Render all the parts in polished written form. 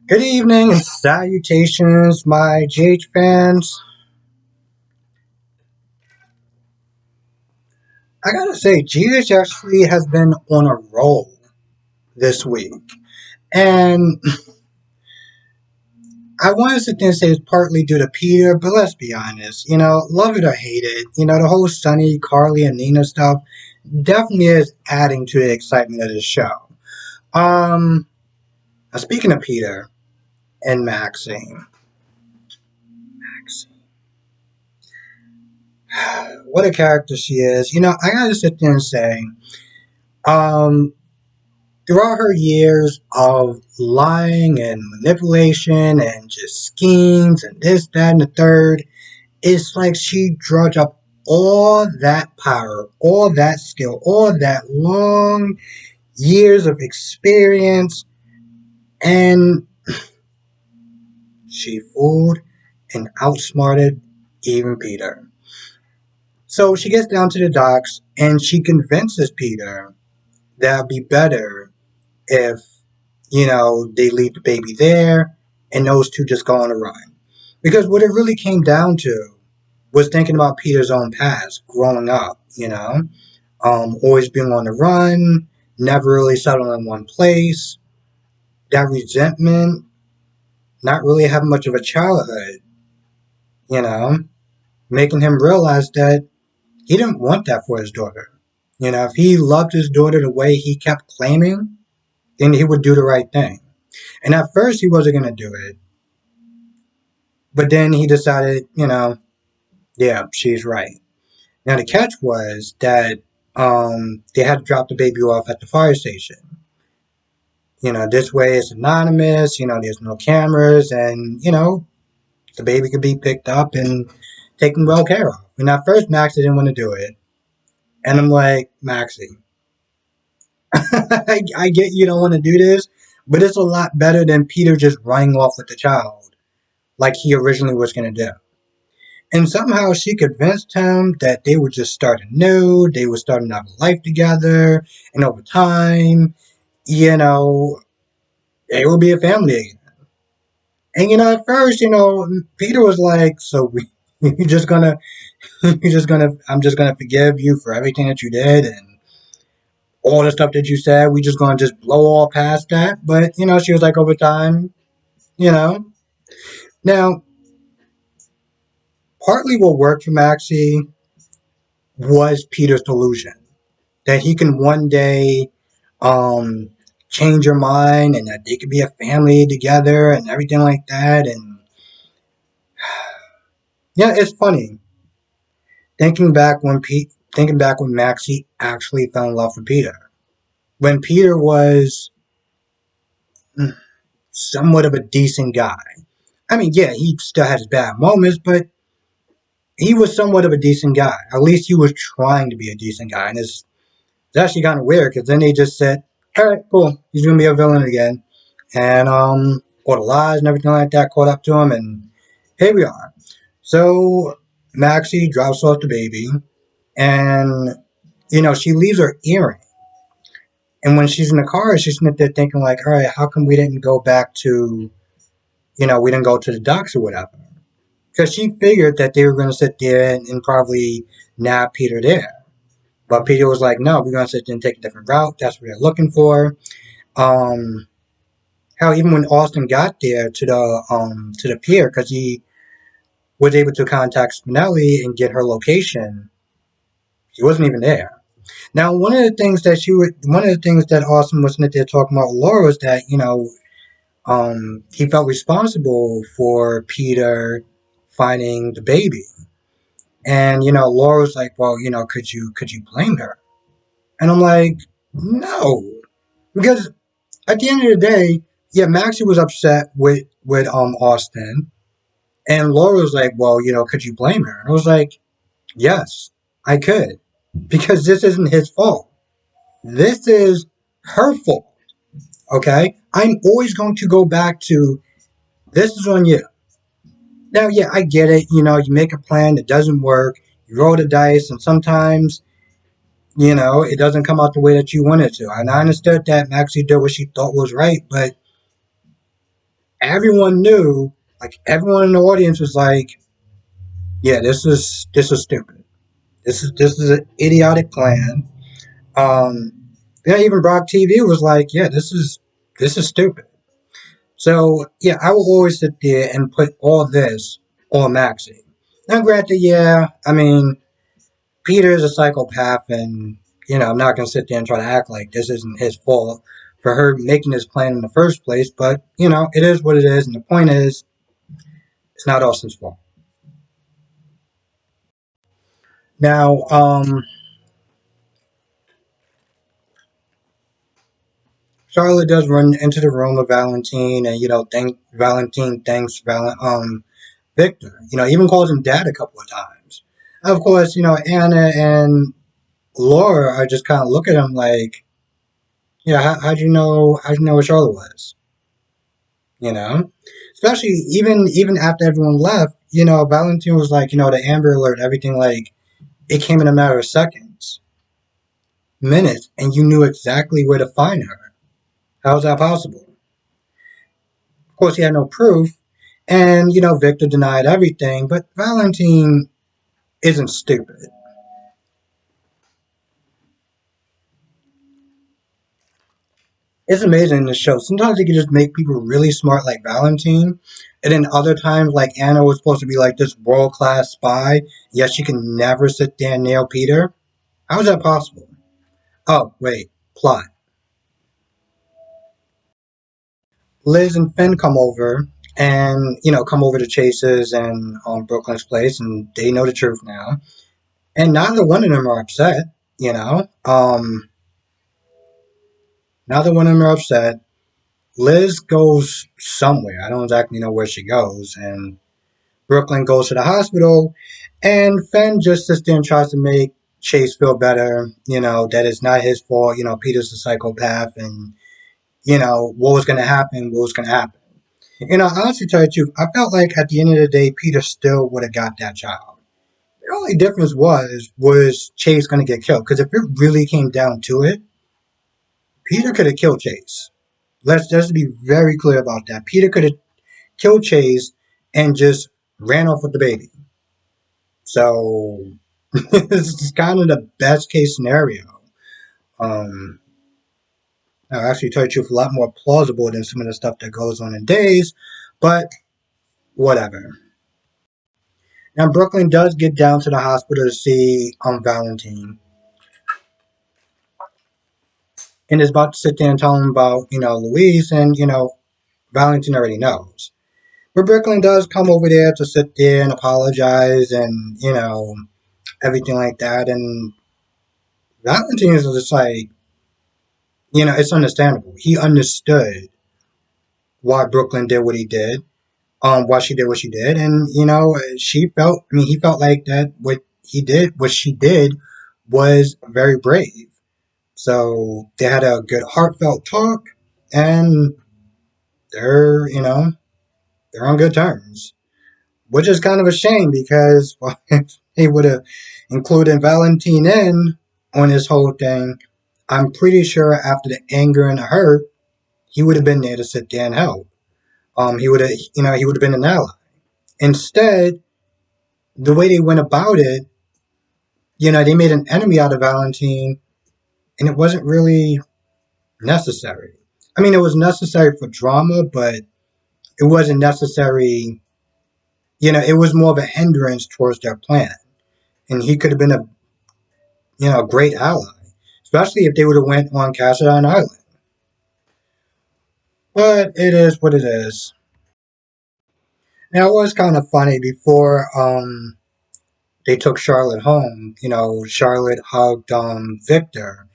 Good evening and salutations, my GH fans. I gotta say, GH actually has been on a roll this week. And I want to sit there and say it's partly due to Peter, but let's be honest. Love it or hate it, the whole Sunny, Carly, and Nina stuff definitely is adding to the excitement of the show. Um, Speaking of Peter and Maxine, what a character she is. I gotta sit there and say, um, throughout her years of lying and manipulation and just schemes and this, that, and the third, it's like she drudged up all that power, all that skill, all that long years of experience, and she fooled and outsmarted even Peter. So she gets down to the docks and she convinces Peter that it'd be better if they leave the baby there and those two just go on a run. Because what it really came down to was thinking about Peter's own past, growing up, always being on the run, never really settling in one place, that resentment, not really having much of a childhood, you know, making him realize that he didn't want that for his daughter. If he loved his daughter the way he kept claiming, then he would do the right thing. And at first, he wasn't going to do it. But then he decided, yeah, she's right. Now, the catch was that they had to drop the baby off at the fire station. This way it's anonymous, there's no cameras, and, the baby could be picked up and taken well care of. And at first, Maxie didn't want to do it. And I'm like, Maxie, I get you don't want to do this, but it's a lot better than Peter just running off with the child like he originally was going to do. And somehow she convinced him that they would just start anew, they would start another life together, and over time, they would be a family again. And at first, Peter was like, "So you're just gonna, I'm just gonna forgive you for everything that you did and all the stuff that you said. We just gonna just blow all past that." But she was like, over time, you know. Now, partly what worked for Maxie was Peter's delusion that he can one day um, change your mind and that they could be a family together and everything like that. And yeah, it's funny thinking back when Maxie actually fell in love with Peter. When Peter was somewhat of a decent guy. I mean, yeah, he still had his bad moments, but he was somewhat of a decent guy. At least he was trying to be a decent guy. And it's actually kind of weird because then they just said, all right, cool, he's going to be a villain again. And all the lies and everything like that caught up to him. And here we are. So Maxie drops off the baby and, she leaves her earring. And when she's in the car, she's sitting there thinking like, all right, how come we didn't go back to, we didn't go to the docks or whatever? Because she figured that they were going to sit there and probably nab Peter there. But Peter was like, no, we're going to sit there and take a different route. That's what they're looking for. Um, Hell, even when Austin got there to the pier, because he was able to contact Spinelli and get her location, he wasn't even there. Now, one of the things that Austin was sitting there talking about with Laura was that he felt responsible for Peter finding the baby, and Laura was like, well, could you blame her? And I'm like, no, because at the end of the day, yeah, Maxie was upset with Austin, and Laura was like, well, could you blame her? And I was like, yes, I could, because this isn't his fault. This is her fault. Okay, I'm always going to go back to this is on you. Now, yeah, I get it. You make a plan that doesn't work, you roll the dice, and sometimes it doesn't come out the way that you want it to. And I understood that Maxie did what she thought was right, but everyone knew, like everyone in the audience was like, "Yeah, this is stupid. This is an idiotic plan." Um, yeah, even Brock TV was like, "Yeah, this is stupid." So yeah, I will always sit there and put all this on Maxi. Now, granted, yeah, I mean, Peter is a psychopath, and I'm not gonna sit there and try to act like this isn't his fault for her making this plan in the first place. But it is what it is, and the point is, it's not Austin's fault. Now, Charlotte does run into the room of Valentine, and thank Valentine thanks Victor. Even calls him dad a couple of times. Of course, Anna and Laura are just kind of look at him like, how'd you know? How'd you know what Charlotte was? You know, especially even after everyone left. Valentine was like, the Amber Alert, everything like it came in a matter of seconds, minutes, and you knew exactly where to find her. How is that possible? Of course, he had no proof, and Victor denied everything. But Valentine isn't stupid. It's amazing in the show. Sometimes they can just make people really smart like Valentine. And then other times, like Anna was supposed to be like this world class spy, yet she can never sit there and nail Peter. How is that possible? Oh, wait, plot. Liz and Finn come over and, come over to Chase's and Brooklyn's place, and they know the truth now. And neither one of them are upset, you know? Neither one of them are upset. Liz goes somewhere. I don't exactly know where she goes. And Brooklyn goes to the hospital, and Fenn just sits there and tries to make Chase feel better. That it's not his fault. Peter's a psychopath, and what was going to happen. What was going to happen. Honestly, tell you the truth, I felt like at the end of the day, Peter still would have got that child. The only difference was Chase going to get killed? Because if it really came down to it, Peter could have killed Chase. Let's be very clear about that. Peter could have killed Chase and just ran off with the baby. So this is kind of the best case scenario. Um, Now, actually, tell you the truth, a lot more plausible than some of the stuff that goes on in Days, but whatever. Now, Brooklyn does get down to the hospital to see Valentine, and is about to sit there and tell him about Louise, and Valentine already knows. But Brooklyn does come over there to sit there and apologize, and everything like that, and Valentine is just like, it's understandable. He understood why Brooklyn did what he did, why she did what she did, and she felt. I mean, he felt like that what she did, was very brave. So they had a good heartfelt talk, and they're they're on good terms, which is kind of a shame because well, if he would have included Valentine in on this whole thing, I'm pretty sure after the anger and the hurt, he would have been there to sit there and help. He would have been an ally. Instead, the way they went about it, they made an enemy out of Valentine, and it wasn't really necessary. I mean, it was necessary for drama, but it wasn't necessary. It was more of a hindrance towards their plan, and he could have been a great ally, especially if they would have went on Castle Island. But it is what it is. Now it was kind of funny before they took Charlotte home. Charlotte hugged Victor.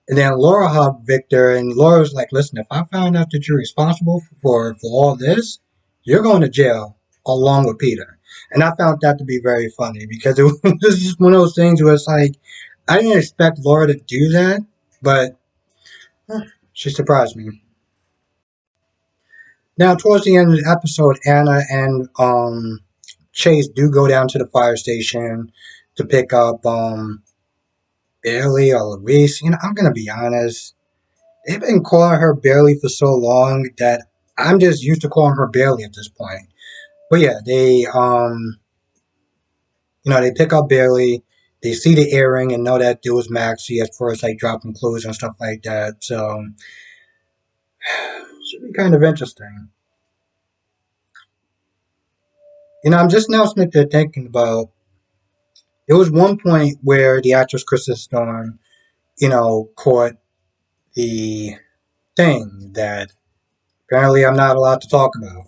And then Laura hugged Victor, and Laura was like, "Listen, if I find out that you're responsible for all this, you're going to jail along with Peter." And I found that to be very funny because it was just one of those things where it's like, I didn't expect Laura to do that, but she surprised me. Now, towards the end of the episode, Anna and Chase do go down to the fire station to pick up Bailey or Louise. I'm gonna be honest. They've been calling her Bailey for so long that I'm just used to calling her Bailey at this point. But yeah, they pick up Bailey. They see the earring and know that it was Maxi as far as like dropping clues and stuff like that. So should be kind of interesting. I'm just now sitting there thinking about. There was one point where the actress Kristen Storm, caught the thing that apparently I'm not allowed to talk about.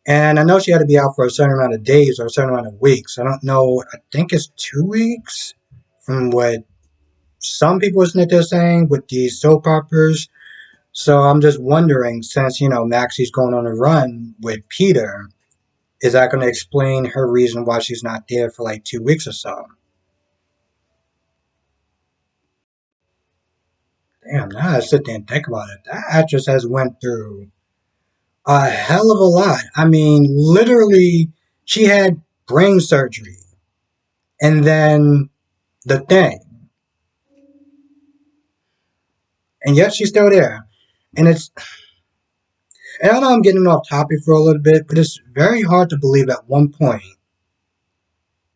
And I know she had to be out for a certain amount of days or a certain amount of weeks. I don't know. I think it's 2 weeks from what some people isn't they're saying with these soap operas. So I'm just wondering, since Maxi's going on a run with Peter, is that going to explain her reason why she's not there for like 2 weeks or so? Damn, now I sit there and think about it. That actress has went through a hell of a lot. I mean, literally, she had brain surgery, and then the thing, and yet she's still there. And and I know I'm getting off topic for a little bit, but it's very hard to believe at one point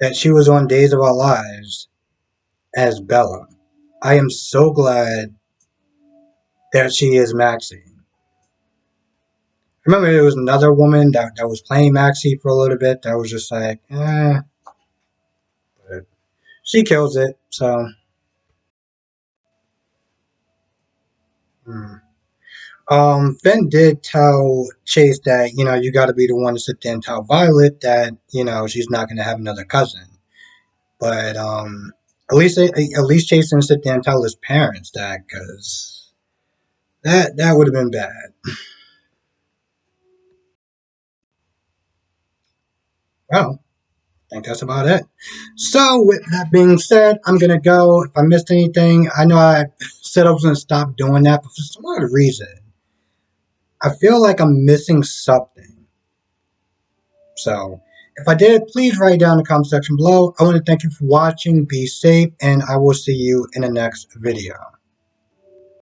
that she was on Days of Our Lives as Bella. I am so glad that she is Maxi. I remember there was another woman that was playing Maxi for a little bit that was just like, but she kills it. So, hmm. Finn did tell Chase that you got to be the one to sit there and tell Violet that she's not going to have another cousin. But at least Chase didn't sit there and tell his parents that, because that would have been bad. Well, I think that's about it. So, with that being said, I'm gonna go. If I missed anything, I know I said I was gonna stop doing that, but for some odd reason, I feel like I'm missing something. So, if I did, please write down in the comment section below. I want to thank you for watching. Be safe, and I will see you in the next video.